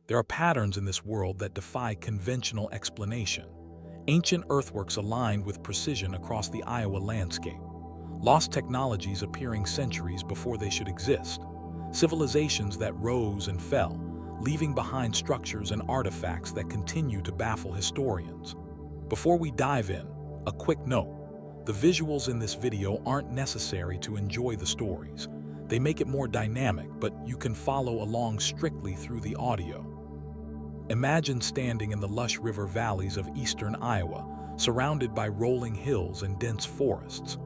There are patterns in this world that defy conventional explanation. Ancient earthworks aligned with precision across the Iowa landscape. Lost technologies appearing centuries before they should exist. Civilizations that rose and fell, leaving behind structures and artifacts that continue to baffle historians. Before we dive in, a quick note. The visuals in this video aren't necessary to enjoy the stories. They make it more dynamic, but you can follow along strictly through the audio. Imagine standing in the lush river valleys of eastern Iowa, surrounded by rolling hills and dense forests.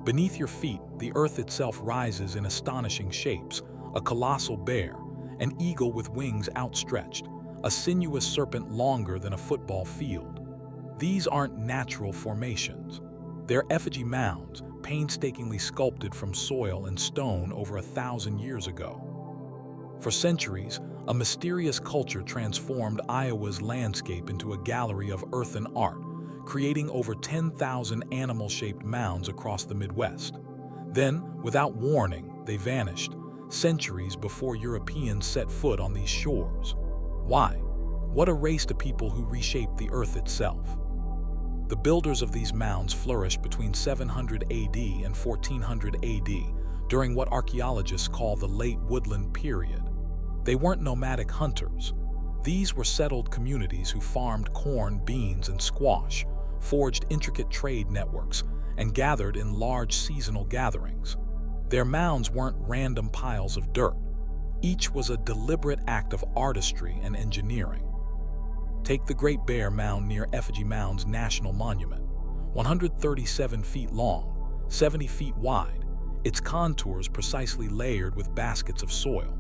Beneath your feet, the earth itself rises in astonishing shapes: a colossal bear, an eagle with wings outstretched, a sinuous serpent longer than a football field. These aren't natural formations. They're effigy mounds, painstakingly sculpted from soil and stone over 1,000 years ago. For centuries, a mysterious culture transformed Iowa's landscape into a gallery of earthen art, creating over 10,000 animal-shaped mounds across the Midwest. Then, without warning, they vanished, centuries before Europeans set foot on these shores. Why? What a race to people who reshaped the earth itself. The builders of these mounds flourished between 700 AD and 1400 AD, during what archaeologists call the Late Woodland period. They weren't nomadic hunters. These were settled communities who farmed corn, beans, and squash, forged intricate trade networks, and gathered in large seasonal gatherings. Their mounds weren't random piles of dirt. Each was a deliberate act of artistry and engineering. Take the Great Bear Mound near Effigy Mounds National Monument. 137 feet long, 70 feet wide, its contours precisely layered with baskets of soil.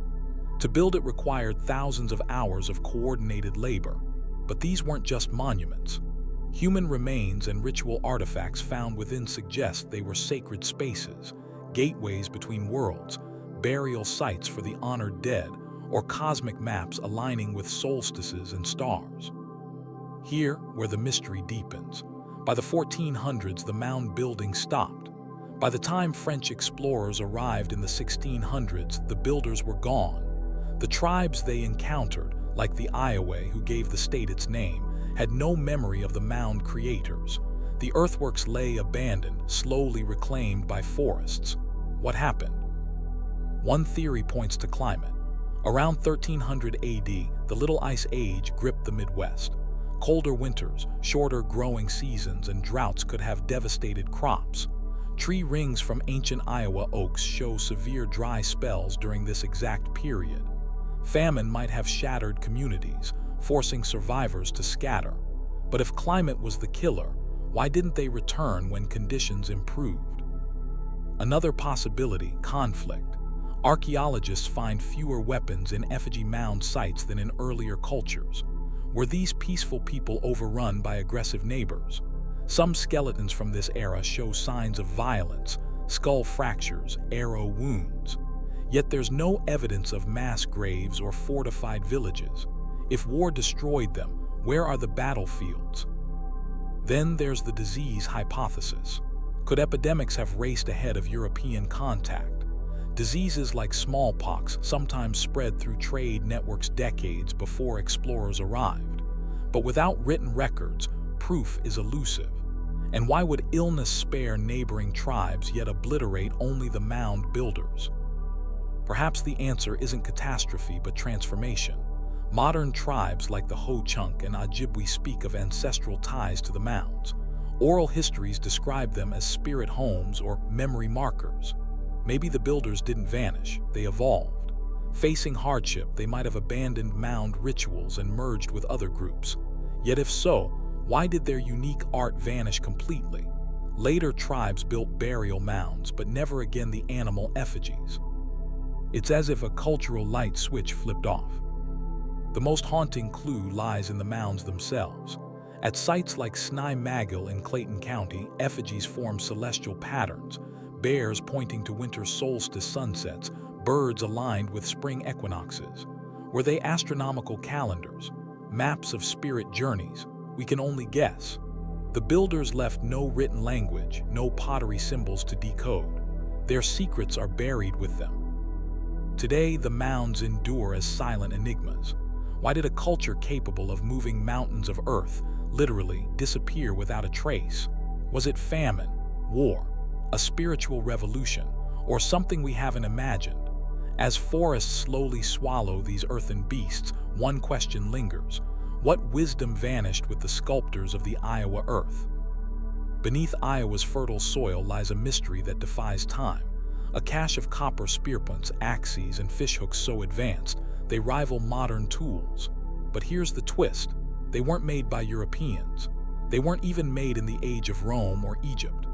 To build it required thousands of hours of coordinated labor. But these weren't just monuments. Human remains and ritual artifacts found within suggest they were sacred spaces, gateways between worlds, burial sites for the honored dead, or cosmic maps aligning with solstices and stars. Here, where the mystery deepens. By the 1400s, the mound building stopped. By the time French explorers arrived in the 1600s, the builders were gone. The tribes they encountered, like the Iowa who gave the state its name, had no memory of the mound creators. The earthworks lay abandoned, slowly reclaimed by forests. What happened? One theory points to climate. Around 1300 AD, the Little Ice Age gripped the Midwest. Colder winters, shorter growing seasons, and droughts could have devastated crops. Tree rings from ancient Iowa oaks show severe dry spells during this exact period. Famine might have shattered communities, forcing survivors to scatter. But if climate was the killer, why didn't they return when conditions improved? Another possibility: conflict. Archaeologists find fewer weapons in effigy mound sites than in earlier cultures. Were these peaceful people overrun by aggressive neighbors? Some skeletons from this era show signs of violence, skull fractures, arrow wounds. Yet there's no evidence of mass graves or fortified villages. If war destroyed them, where are the battlefields? Then there's the disease hypothesis. Could epidemics have raced ahead of European contact? Diseases like smallpox sometimes spread through trade networks decades before explorers arrived. But without written records, proof is elusive. And why would illness spare neighboring tribes yet obliterate only the mound builders? Perhaps the answer isn't catastrophe but transformation. Modern tribes like the Ho-Chunk and Ojibwe speak of ancestral ties to the mounds. Oral histories describe them as spirit homes or memory markers. Maybe the builders didn't vanish, they evolved. Facing hardship, they might have abandoned mound rituals and merged with other groups. Yet if so, why did their unique art vanish completely? Later tribes built burial mounds, but never again the animal effigies. It's as if a cultural light switch flipped off. The most haunting clue lies in the mounds themselves. At sites like Snai-Magill in Clayton County, effigies form celestial patterns, bears pointing to winter solstice sunsets, birds aligned with spring equinoxes. Were they astronomical calendars, maps of spirit journeys? We can only guess. The builders left no written language, no pottery symbols to decode. Their secrets are buried with them. Today, the mounds endure as silent enigmas. Why did a culture capable of moving mountains of earth literally disappear without a trace? Was it famine, war, a spiritual revolution, or something we haven't imagined? As forests slowly swallow these earthen beasts, one question lingers. What wisdom vanished with the sculptors of the Iowa earth? Beneath Iowa's fertile soil lies a mystery that defies time. A cache of copper spearpoints, axes, and fishhooks so advanced, they rival modern tools. But here's the twist. They weren't made by Europeans. They weren't even made in the age of Rome or Egypt.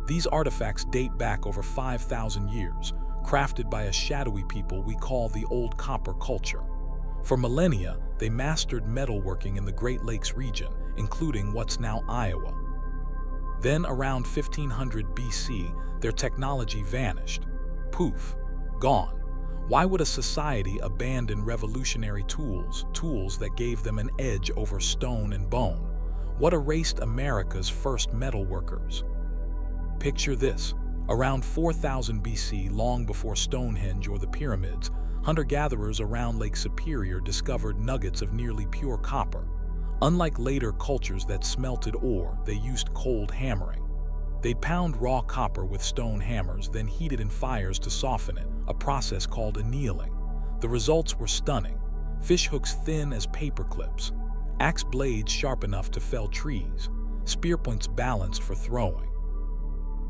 These artifacts date back over 5,000 years, crafted by a shadowy people we call the Old Copper culture. For millennia, they mastered metalworking in the Great Lakes region, including what's now Iowa. Then, around 1500 BC, their technology vanished. Poof, gone. Why would a society abandon revolutionary tools that gave them an edge over stone and bone? What erased America's first metalworkers? Picture this. Around 4000 BC, long before Stonehenge or the pyramids, hunter-gatherers around Lake Superior discovered nuggets of nearly pure copper. Unlike later cultures that smelted ore, they used cold hammering. They'd pound raw copper with stone hammers, then heat it in fires to soften it, a process called annealing. The results were stunning. Fishhooks thin as paper clips, axe blades sharp enough to fell trees, spearpoints balanced for throwing.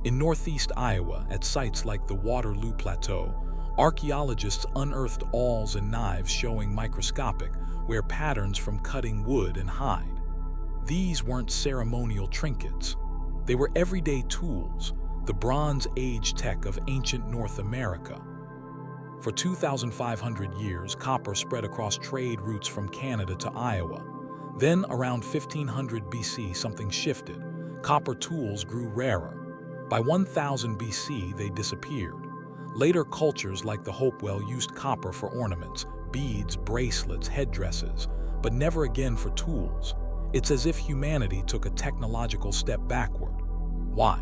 In northeast Iowa, at sites like the Waterloo Plateau, archaeologists unearthed awls and knives showing microscopic wear patterns from cutting wood and hide. These weren't ceremonial trinkets. They were everyday tools, the Bronze Age tech of ancient North America. For 2,500 years, copper spread across trade routes from Canada to Iowa. Then, around 1500 BC, something shifted. Copper tools grew rarer. By 1000 BC, they disappeared. Later cultures like the Hopewell used copper for ornaments, beads, bracelets, headdresses, but never again for tools. It's as if humanity took a technological step backward. Why?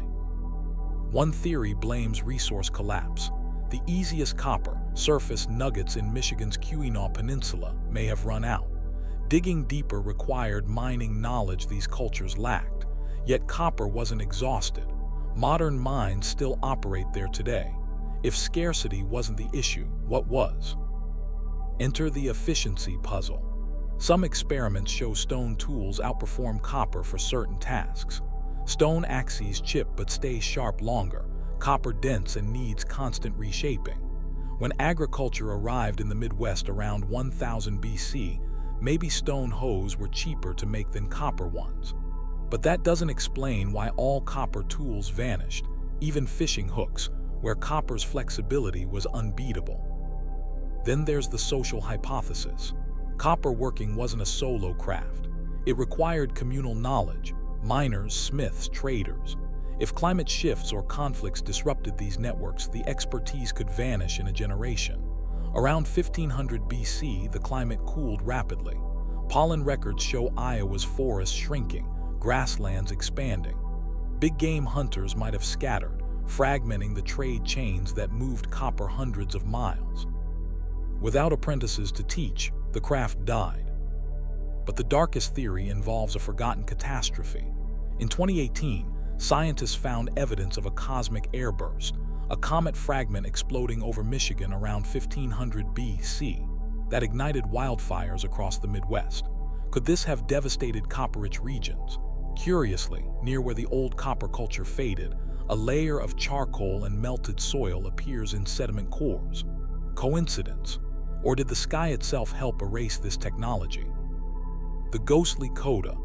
One theory blames resource collapse. The easiest copper, surface nuggets in Michigan's Keweenaw Peninsula, may have run out. Digging deeper required mining knowledge these cultures lacked. Yet copper wasn't exhausted. Modern mines still operate there today. If scarcity wasn't the issue, what was? Enter the efficiency puzzle. Some experiments show stone tools outperform copper for certain tasks. Stone axes chip but stay sharp longer. Copper dents and needs constant reshaping. When agriculture arrived in the Midwest around 1000 BC, maybe stone hoes were cheaper to make than copper ones. But that doesn't explain why all copper tools vanished, even fishing hooks, where copper's flexibility was unbeatable. Then there's the social hypothesis. Copper working wasn't a solo craft. It required communal knowledge, miners, smiths, traders. If climate shifts or conflicts disrupted these networks, the expertise could vanish in a generation. Around 1500 BC, the climate cooled rapidly. Pollen records show Iowa's forests shrinking, grasslands expanding. Big game hunters might have scattered, fragmenting the trade chains that moved copper hundreds of miles. Without apprentices to teach, the craft died. But the darkest theory involves a forgotten catastrophe. In 2018, scientists found evidence of a cosmic airburst, a comet fragment exploding over Michigan around 1500 BC that ignited wildfires across the Midwest. Could this have devastated copper-rich regions? Curiously, near where the old copper culture faded, a layer of charcoal and melted soil appears in sediment cores. Coincidence? Or did the sky itself help erase this technology? The ghostly coda.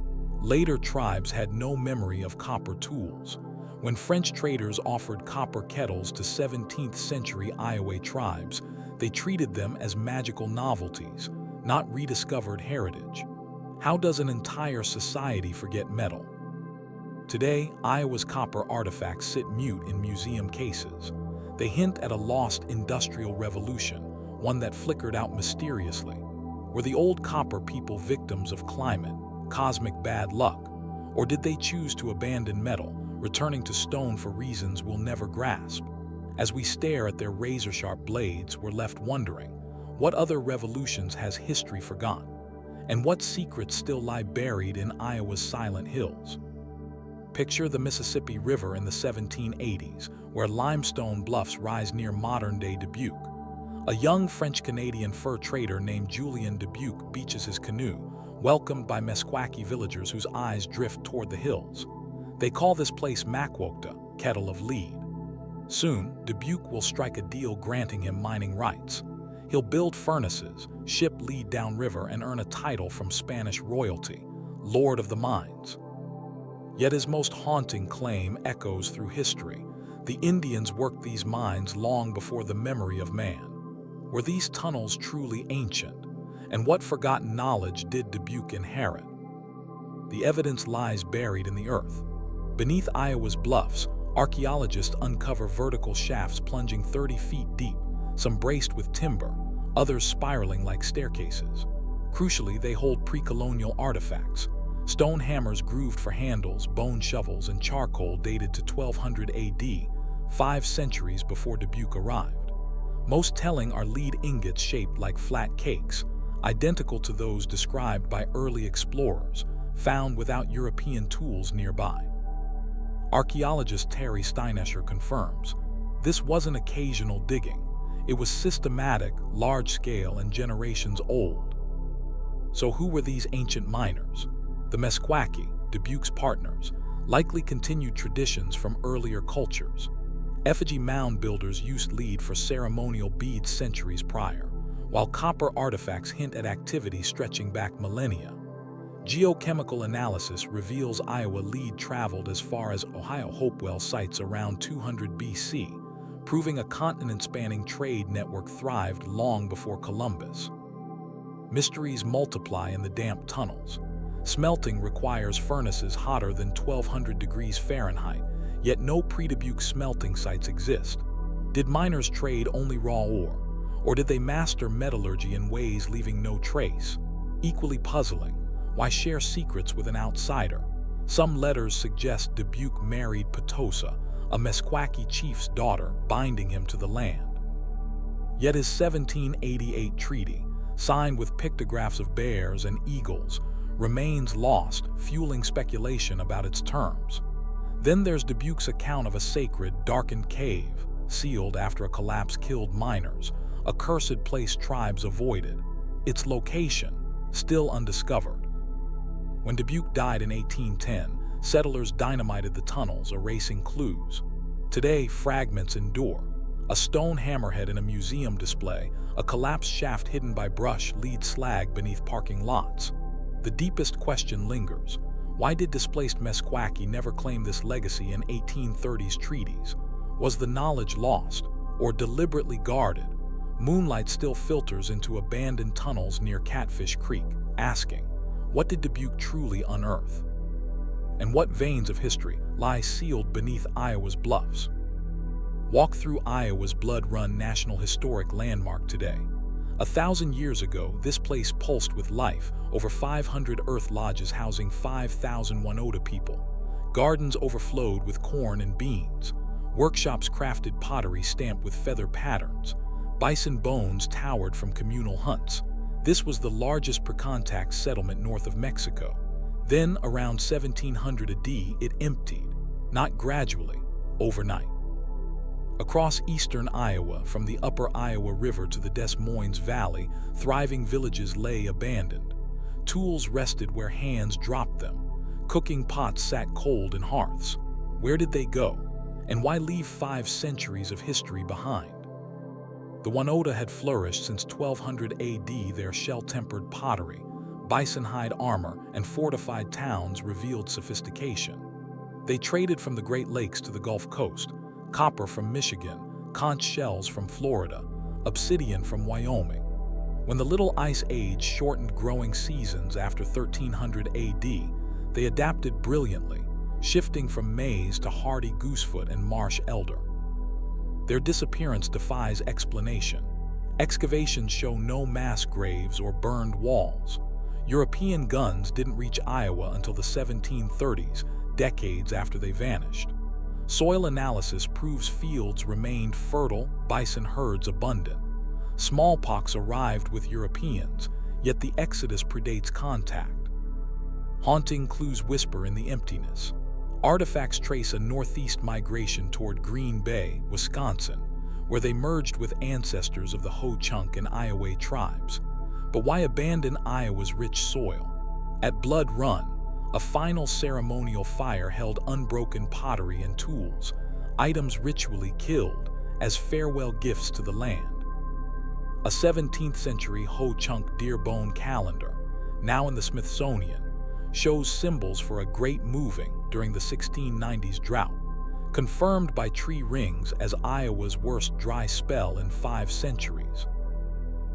Later tribes had no memory of copper tools. When French traders offered copper kettles to 17th century Iowa tribes, they treated them as magical novelties, not rediscovered heritage. How does an entire society forget metal? Today, Iowa's copper artifacts sit mute in museum cases. They hint at a lost industrial revolution, one that flickered out mysteriously. Were the old copper people victims of climate, cosmic bad luck? Or did they choose to abandon metal, returning to stone for reasons we'll never grasp? As we stare at their razor-sharp blades, we're left wondering, what other revolutions has history forgotten? And what secrets still lie buried in Iowa's silent hills? Picture the Mississippi River in the 1780s, where limestone bluffs rise near modern-day Dubuque. A young French-Canadian fur trader named Julien Dubuque beaches his canoe, welcomed by Meskwaki villagers whose eyes drift toward the hills. They call this place Makwokta, kettle of lead. Soon, Dubuque will strike a deal granting him mining rights. He'll build furnaces, ship lead downriver, and earn a title from Spanish royalty, Lord of the Mines. Yet his most haunting claim echoes through history. The Indians worked these mines long before the memory of man. Were these tunnels truly ancient? And what forgotten knowledge did Dubuque inherit? The evidence lies buried in the earth. Beneath Iowa's bluffs, archaeologists uncover vertical shafts plunging 30 feet deep, some braced with timber, others spiraling like staircases. Crucially, they hold pre-colonial artifacts. Stone hammers grooved for handles, bone shovels, and charcoal dated to 1200 AD, 5 centuries before Dubuque arrived. Most telling are lead ingots shaped like flat cakes, identical to those described by early explorers, found without European tools nearby. Archaeologist Terry Steinescher confirms, this wasn't occasional digging. It was systematic, large-scale, and generations old. So who were these ancient miners? The Meskwaki, Dubuque's partners, likely continued traditions from earlier cultures. Effigy Mound Builders used lead for ceremonial beads centuries prior, while copper artifacts hint at activity stretching back millennia. Geochemical analysis reveals Iowa lead traveled as far as Ohio Hopewell sites around 200 BC, proving a continent-spanning trade network thrived long before Columbus. Mysteries multiply in the damp tunnels. Smelting requires furnaces hotter than 1200 degrees Fahrenheit, yet no pre-Dubuque smelting sites exist. Did miners trade only raw ore, or did they master metallurgy in ways leaving no trace? Equally puzzling, why share secrets with an outsider? Some letters suggest Dubuque married Potosa, a Meskwaki chief's daughter, binding him to the land. Yet his 1788 treaty, signed with pictographs of bears and eagles, remains lost, fueling speculation about its terms. Then there's Dubuque's account of a sacred, darkened cave, sealed after a collapse killed miners, a cursed place tribes avoided. Its location, still undiscovered. When Dubuque died in 1810, settlers dynamited the tunnels, erasing clues. Today, fragments endure. A stone hammerhead in a museum display, a collapsed shaft hidden by brush lead slag beneath parking lots. The deepest question lingers. Why did displaced Meskwaki never claim this legacy in 1830s treaties? Was the knowledge lost, or deliberately guarded? Moonlight still filters into abandoned tunnels near Catfish Creek, asking, what did Dubuque truly unearth? And what veins of history lie sealed beneath Iowa's bluffs? Walk through Iowa's blood-run National Historic Landmark today. 1,000 years ago, this place pulsed with life, over 500 earth lodges housing 5,000 Oneota people. Gardens overflowed with corn and beans. Workshops crafted pottery stamped with feather patterns. Bison bones towered from communal hunts. This was the largest pre-contact settlement north of Mexico. Then, around 1700 AD, it emptied, not gradually, overnight. Across eastern Iowa, from the upper Iowa River to the Des Moines Valley, thriving villages lay abandoned. Tools rested where hands dropped them. Cooking pots sat cold in hearths. Where did they go? And why leave 5 centuries of history behind? The Oneota had flourished since 1200 AD. Their shell-tempered pottery, bison hide armor, and fortified towns revealed sophistication. They traded from the Great Lakes to the Gulf Coast, copper from Michigan, conch shells from Florida, obsidian from Wyoming. When the Little Ice Age shortened growing seasons after 1300 AD, they adapted brilliantly, shifting from maize to hardy goosefoot and marsh elder. Their disappearance defies explanation. Excavations show no mass graves or burned walls. European guns didn't reach Iowa until the 1730s, decades after they vanished. Soil analysis proves fields remained fertile, bison herds abundant. Smallpox arrived with Europeans, yet the exodus predates contact. Haunting clues whisper in the emptiness. Artifacts trace a northeast migration toward Green Bay, Wisconsin, where they merged with ancestors of the Ho-Chunk and Iowa tribes. But why abandon Iowa's rich soil? At Blood Run, a final ceremonial fire held unbroken pottery and tools, items ritually killed as farewell gifts to the land. A 17th century Ho-Chunk deer bone calendar, now in the Smithsonian, shows symbols for a great moving during the 1690s drought, confirmed by tree rings as Iowa's worst dry spell in 5 centuries.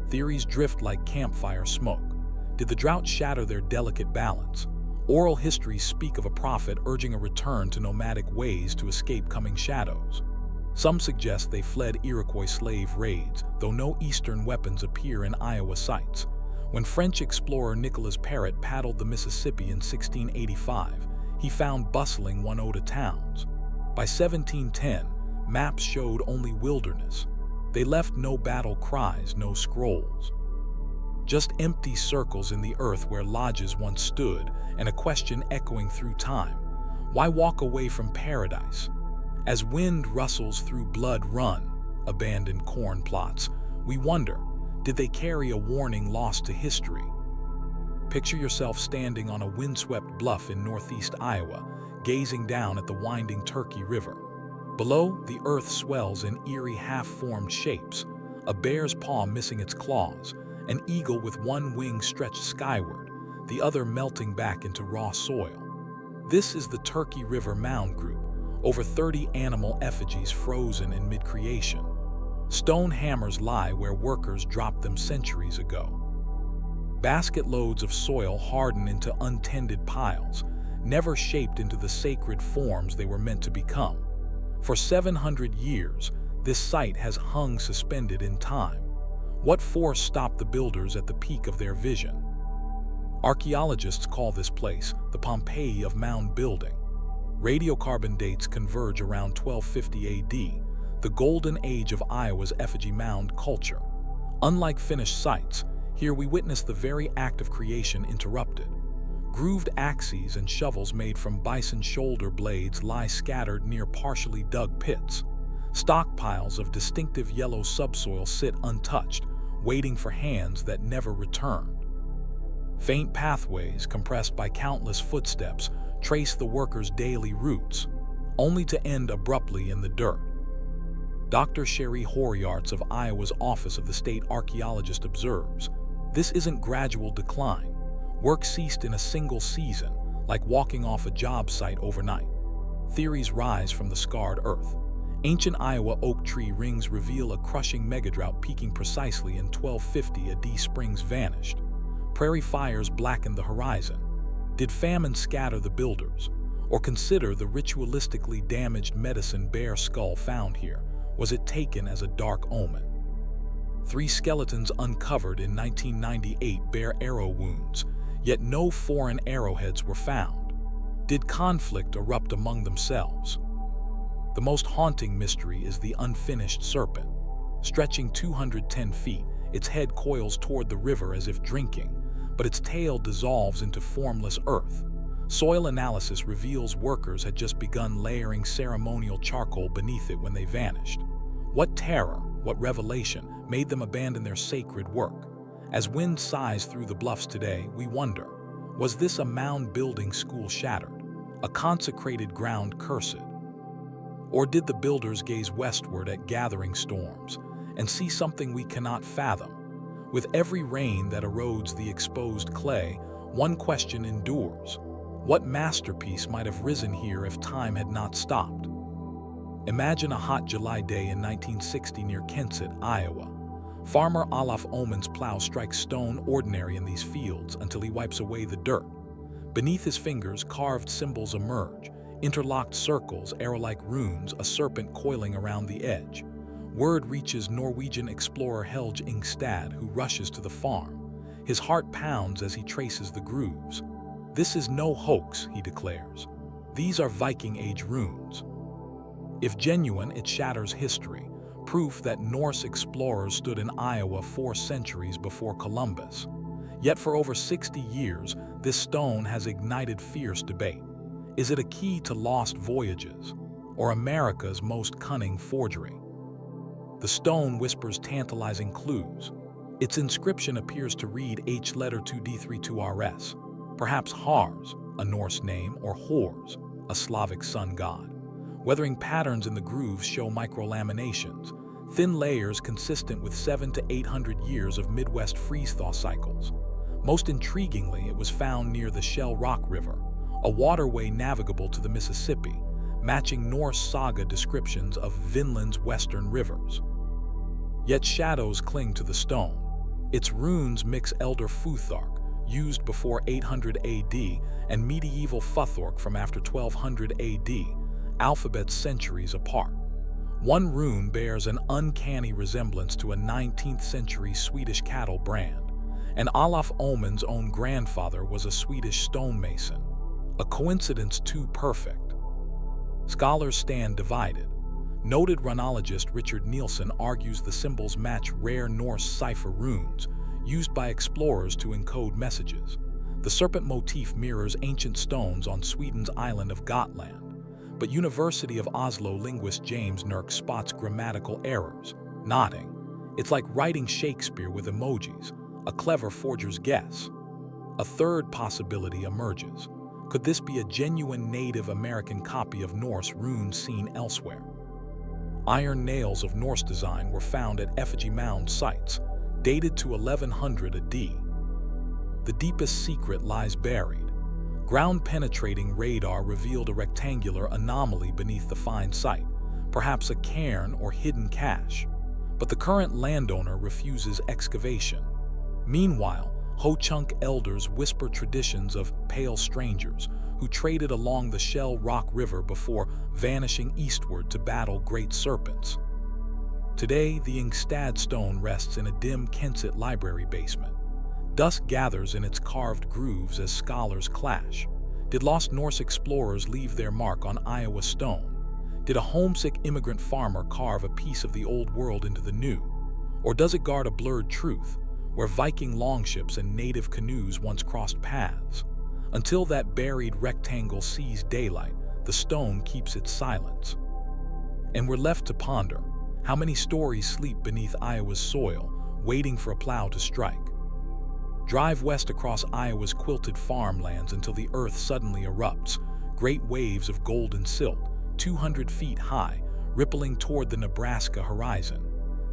Theories drift like campfire smoke. Did the drought shatter their delicate balance? Oral histories speak of a prophet urging a return to nomadic ways to escape coming shadows. Some suggest they fled Iroquois slave raids, though no Eastern weapons appear in Iowa sites. When French explorer Nicolas Parrot paddled the Mississippi in 1685, he found bustling Oneota towns. By 1710, maps showed only wilderness. They left no battle cries, no scrolls. Just empty circles in the earth where lodges once stood, and a question echoing through time. Why walk away from paradise? As wind rustles through Blood Run, abandoned corn plots, we wonder, did they carry a warning lost to history? Picture yourself standing on a windswept bluff in northeast Iowa, gazing down at the winding Turkey River. Below, the earth swells in eerie half-formed shapes, a bear's paw missing its claws, an eagle with one wing stretched skyward, the other melting back into raw soil. This is the Turkey River Mound Group, over 30 animal effigies frozen in mid-creation. Stone hammers lie where workers dropped them centuries ago. Basket loads of soil harden into untended piles, never shaped into the sacred forms they were meant to become. For 700 years, this site has hung suspended in time. What force stopped the builders at the peak of their vision? Archaeologists call this place the Pompeii of mound building. Radiocarbon dates converge around 1250 AD, the golden age of Iowa's effigy mound culture. Unlike finished sites, here we witness the very act of creation interrupted. Grooved axes and shovels made from bison shoulder blades lie scattered near partially dug pits. Stockpiles of distinctive yellow subsoil sit untouched, waiting for hands that never returned. Faint pathways, compressed by countless footsteps, trace the workers' daily routes, only to end abruptly in the dirt. Dr. Sherry Horiarts of Iowa's Office of the State Archaeologist observes, this isn't gradual decline. Work ceased in a single season, like walking off a job site overnight. Theories rise from the scarred earth. Ancient Iowa oak tree rings reveal a crushing megadrought peaking precisely in 1250 AD. Springs vanished. Prairie fires blackened the horizon. Did famine scatter the builders? Or consider the ritualistically damaged medicine bear skull found here. Was it taken as a dark omen? 3 skeletons uncovered in 1998 bear arrow wounds, yet no foreign arrowheads were found. Did conflict erupt among themselves? The most haunting mystery is the unfinished serpent. Stretching 210 feet, its head coils toward the river as if drinking, but its tail dissolves into formless earth. Soil analysis reveals workers had just begun layering ceremonial charcoal beneath it when they vanished. What terror, what revelation, made them abandon their sacred work? As wind sighs through the bluffs today, we wonder, was this a mound-building school shattered, a consecrated ground cursed? Or did the builders gaze westward at gathering storms and see something we cannot fathom? With every rain that erodes the exposed clay, one question endures. What masterpiece might have risen here if time had not stopped? Imagine a hot July day in 1960 near Kensett, Iowa. Farmer Olaf Omen's plow strikes stone ordinary in these fields until he wipes away the dirt. Beneath his fingers, carved symbols emerge, interlocked circles, arrow-like runes, a serpent coiling around the edge. Word reaches Norwegian explorer Helge Ingstad, who rushes to the farm. His heart pounds as he traces the grooves. This is no hoax, he declares. These are Viking-age runes. If genuine, it shatters history, proof that Norse explorers stood in Iowa 4 centuries before Columbus. Yet for over 60 years, this stone has ignited fierce debate. Is it a key to lost voyages, or America's most cunning forgery? The stone whispers tantalizing clues. Its inscription appears to read H letter 2D32RS, perhaps Hars, a Norse name, or Hors, a Slavic sun god. Weathering patterns in the grooves show microlaminations, thin layers consistent with 700 to 800 years of Midwest freeze-thaw cycles. Most intriguingly, it was found near the Shell Rock River, a waterway navigable to the Mississippi, matching Norse saga descriptions of Vinland's western rivers. Yet shadows cling to the stone. Its runes mix Elder Futhark, used before 800 AD, and medieval Futhork from after 1200 AD, alphabets centuries apart. One rune bears an uncanny resemblance to a 19th century Swedish cattle brand, and Olaf Omen's own grandfather was a Swedish stonemason. A coincidence too perfect. Scholars stand divided. Noted runologist Richard Nielsen argues the symbols match rare Norse cipher runes used by explorers to encode messages. The serpent motif mirrors ancient stones on Sweden's island of Gotland, but University of Oslo linguist James Nurk spots grammatical errors, nodding. It's like writing Shakespeare with emojis, a clever forger's guess. A third possibility emerges. Could this be a genuine Native American copy of Norse runes seen elsewhere? Iron nails of Norse design were found at Effigy Mounds sites, dated to 1100 AD. The deepest secret lies buried. Ground-penetrating radar revealed a rectangular anomaly beneath the find site, perhaps a cairn or hidden cache. But the current landowner refuses excavation. Meanwhile, Ho-Chunk elders whisper traditions of pale strangers who traded along the Shell Rock River before vanishing eastward to battle great serpents. Today, the Ingstad stone rests in a dim Kensett library basement. Dust gathers in its carved grooves as scholars clash. Did lost Norse explorers leave their mark on Iowa stone? Did a homesick immigrant farmer carve a piece of the old world into the new? Or does it guard a blurred truth, where Viking longships and native canoes once crossed paths? Until that buried rectangle sees daylight, the stone keeps its silence. And we're left to ponder, how many stories sleep beneath Iowa's soil, waiting for a plow to strike? Drive west across Iowa's quilted farmlands until the earth suddenly erupts, great waves of golden silt, 200 feet high, rippling toward the Nebraska horizon.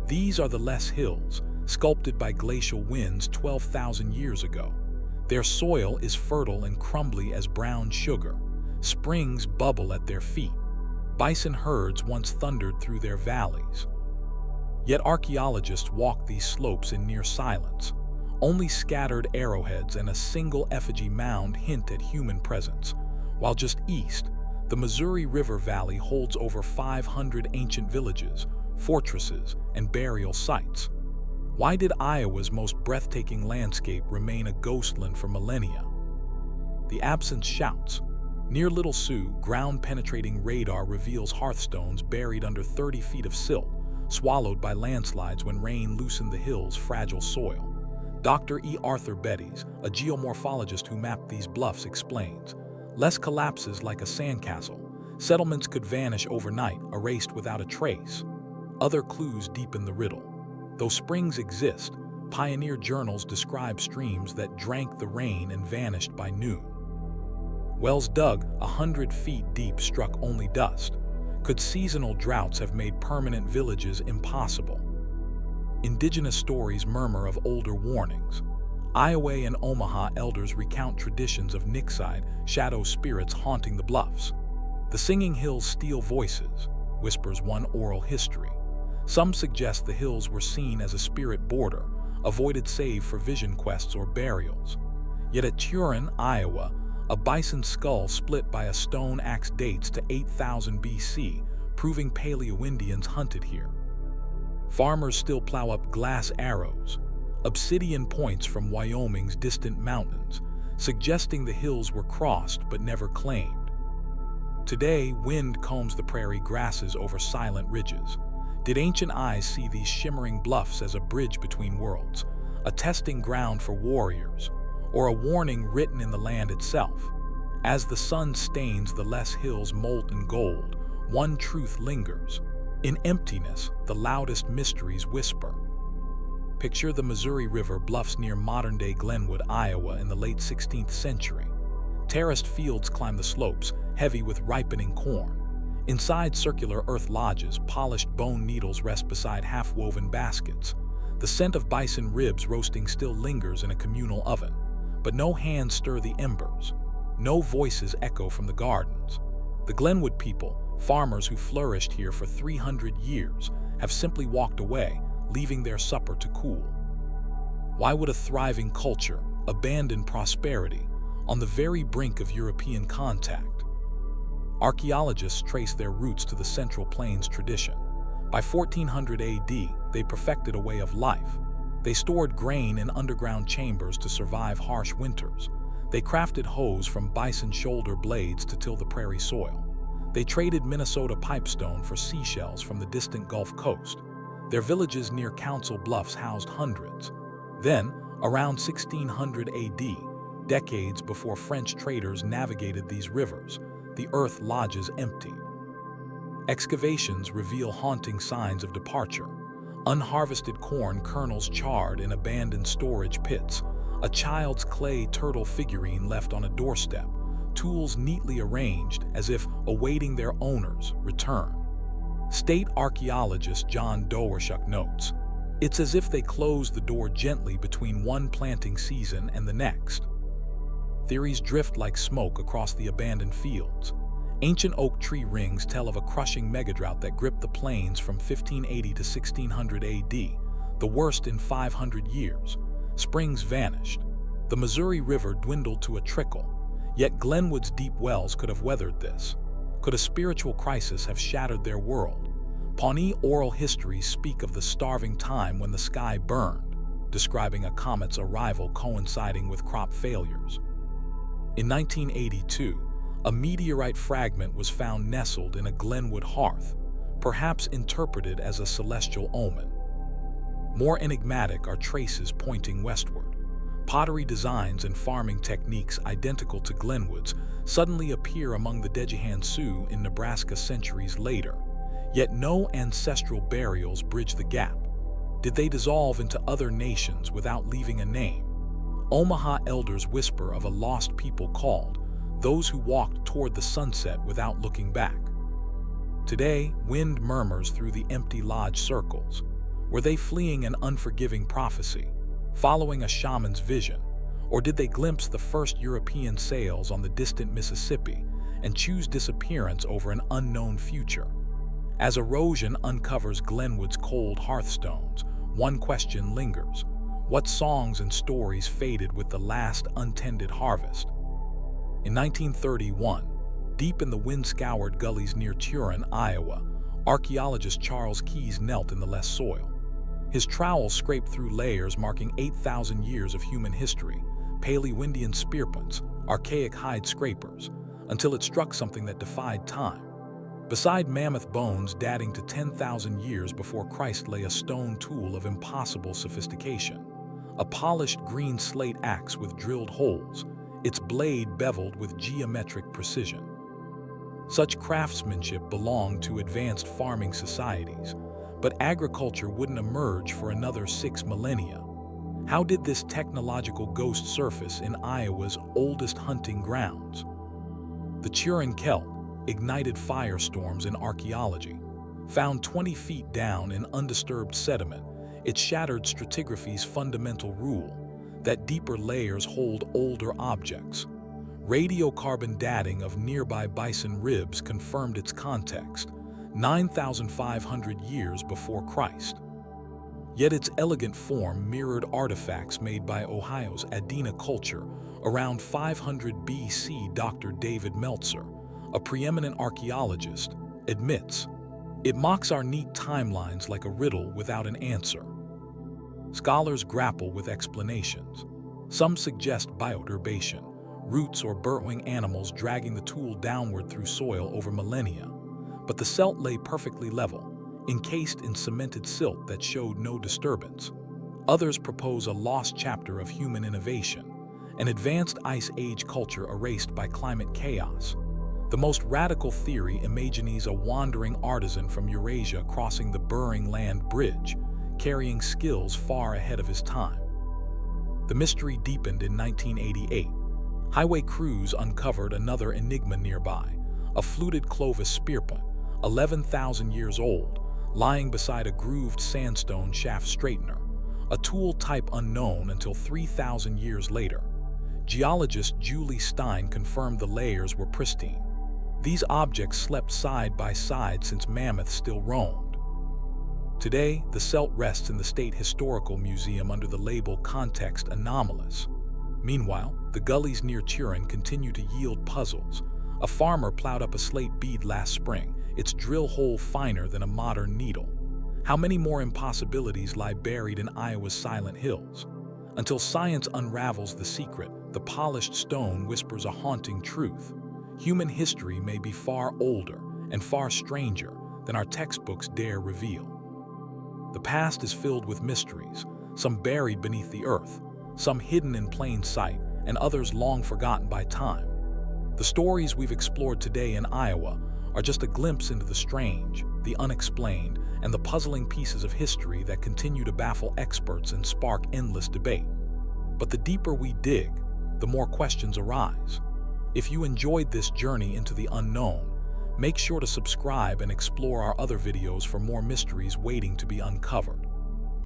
These are the Loess Hills, sculpted by glacial winds 12,000 years ago. Their soil is fertile and crumbly as brown sugar. Springs bubble at their feet. Bison herds once thundered through their valleys. Yet archaeologists walk these slopes in near silence. Only scattered arrowheads and a single effigy mound hint at human presence, while just east, the Missouri River Valley holds over 500 ancient villages, fortresses, and burial sites. Why did Iowa's most breathtaking landscape remain a ghostland for millennia? The absence shouts. Near Little Sioux, ground-penetrating radar reveals hearthstones buried under 30 feet of silt, swallowed by landslides when rain loosened the hill's fragile soil. Dr. E. Arthur Betties, a geomorphologist who mapped these bluffs, explains, Loess collapses like a sandcastle. Settlements could vanish overnight, erased without a trace. Other clues deepen the riddle. Though springs exist, pioneer journals describe streams that drank the rain and vanished by noon. Wells dug 100 feet deep struck only dust. Could seasonal droughts have made permanent villages impossible? Indigenous stories murmur of older warnings. Iowa and Omaha elders recount traditions of Nixide, shadow spirits haunting the bluffs. The singing hills steal voices, whispers one oral history. Some suggest the hills were seen as a spirit border, avoided save for vision quests or burials. Yet at Turin, Iowa, a bison skull split by a stone axe dates to 8000 BC, proving Paleo-Indians hunted here. Farmers still plow up glass arrows, obsidian points from Wyoming's distant mountains, suggesting the hills were crossed but never claimed. Today, wind combs the prairie grasses over silent ridges. Did ancient eyes see these shimmering bluffs as a bridge between worlds, a testing ground for warriors, or a warning written in the land itself. As the sun stains the Loess Hills molten gold, one truth lingers. In emptiness, the loudest mysteries whisper. Picture the Missouri River bluffs near modern-day Glenwood, Iowa in the late 16th century. Terraced fields climb the slopes, heavy with ripening corn. Inside circular earth lodges, polished bone needles rest beside half-woven baskets. The scent of bison ribs roasting still lingers in a communal oven, but no hands stir the embers. No voices echo from the gardens. The Glenwood people, farmers who flourished here for 300 years, have simply walked away, leaving their supper to cool. Why would a thriving culture abandon prosperity on the very brink of European contact? Archaeologists trace their roots to the Central Plains tradition. By 1400 AD, they perfected a way of life. They stored grain in underground chambers to survive harsh winters. They crafted hoes from bison shoulder blades to till the prairie soil. They traded Minnesota pipestone for seashells from the distant Gulf Coast. Their villages near Council Bluffs housed hundreds. Then, around 1600 AD, decades before French traders navigated these rivers, the earth lodges emptied. Excavations reveal haunting signs of departure. Unharvested corn kernels charred in abandoned storage pits, a child's clay turtle figurine left on a doorstep, tools neatly arranged as if awaiting their owner's return. State archaeologist John Dubuque notes, "It's as if they closed the door gently between one planting season and the next." Theories drift like smoke across the abandoned fields. Ancient oak tree rings tell of a crushing megadrought that gripped the plains from 1580 to 1600 AD, the worst in 500 years. Springs vanished. The Missouri River dwindled to a trickle, yet Glenwood's deep wells could have weathered this. Could a spiritual crisis have shattered their world? Pawnee oral histories speak of the starving time when the sky burned, describing a comet's arrival coinciding with crop failures. In 1982, a meteorite fragment was found nestled in a Glenwood hearth, perhaps interpreted as a celestial omen. More enigmatic are traces pointing westward. Pottery designs and farming techniques identical to Glenwood's suddenly appear among the Dejihan Sioux in Nebraska centuries later, yet no ancestral burials bridge the gap. Did they dissolve into other nations without leaving a name? Omaha elders whisper of a lost people called those who walked toward the sunset without looking back. Today, wind murmurs through the empty lodge circles. Were they fleeing an unforgiving prophecy, following a shaman's vision, or did they glimpse the first European sails on the distant Mississippi and choose disappearance over an unknown future? As erosion uncovers Glenwood's cold hearthstones, one question lingers. What songs and stories faded with the last untended harvest? In 1931, deep in the wind-scoured gullies near Turin, Iowa, archaeologist Charles Keyes knelt in the Loess soil. His trowel scraped through layers marking 8,000 years of human history, Paleoindian spearpoints, archaic hide scrapers, until it struck something that defied time. Beside mammoth bones dating to 10,000 years before Christ lay a stone tool of impossible sophistication, a polished green slate axe with drilled holes, its blade beveled with geometric precision. Such craftsmanship belonged to advanced farming societies, but agriculture wouldn't emerge for another 6 millennia. How did this technological ghost surface in Iowa's oldest hunting grounds? The Turin Celt ignited firestorms in archaeology. Found 20 feet down in undisturbed sediment, it shattered stratigraphy's fundamental rule that deeper layers hold older objects. Radiocarbon dating of nearby bison ribs confirmed its context, 9,500 years before Christ. Yet its elegant form mirrored artifacts made by Ohio's Adena culture around 500 BC. Dr. David Meltzer, a preeminent archaeologist, admits, "It mocks our neat timelines like a riddle without an answer." Scholars grapple with explanations. Some suggest bioturbation, roots or burrowing animals dragging the tool downward through soil over millennia. But the celt lay perfectly level, encased in cemented silt that showed no disturbance. Others propose a lost chapter of human innovation, an advanced Ice Age culture erased by climate chaos. The most radical theory imagines a wandering artisan from Eurasia crossing the Bering Land Bridge, carrying skills far ahead of his time. The mystery deepened in 1988. Highway crews uncovered another enigma nearby, a fluted Clovis spearpoint, 11,000 years old, lying beside a grooved sandstone shaft straightener, a tool type unknown until 3,000 years later. Geologist Julie Stein confirmed the layers were pristine. These objects slept side by side since mammoths still roamed. Today, the celt rests in the State Historical Museum under the label Context Anomalous. Meanwhile, the gullies near Turin continue to yield puzzles. A farmer plowed up a slate bead last spring, its drill hole finer than a modern needle. How many more impossibilities lie buried in Iowa's silent hills? Until science unravels the secret, the polished stone whispers a haunting truth. Human history may be far older and far stranger than our textbooks dare reveal. The past is filled with mysteries, some buried beneath the earth, some hidden in plain sight, and others long forgotten by time. The stories we've explored today in Iowa are just a glimpse into the strange, the unexplained, and the puzzling pieces of history that continue to baffle experts and spark endless debate. But the deeper we dig, the more questions arise. If you enjoyed this journey into the unknown, make sure to subscribe and explore our other videos for more mysteries waiting to be uncovered.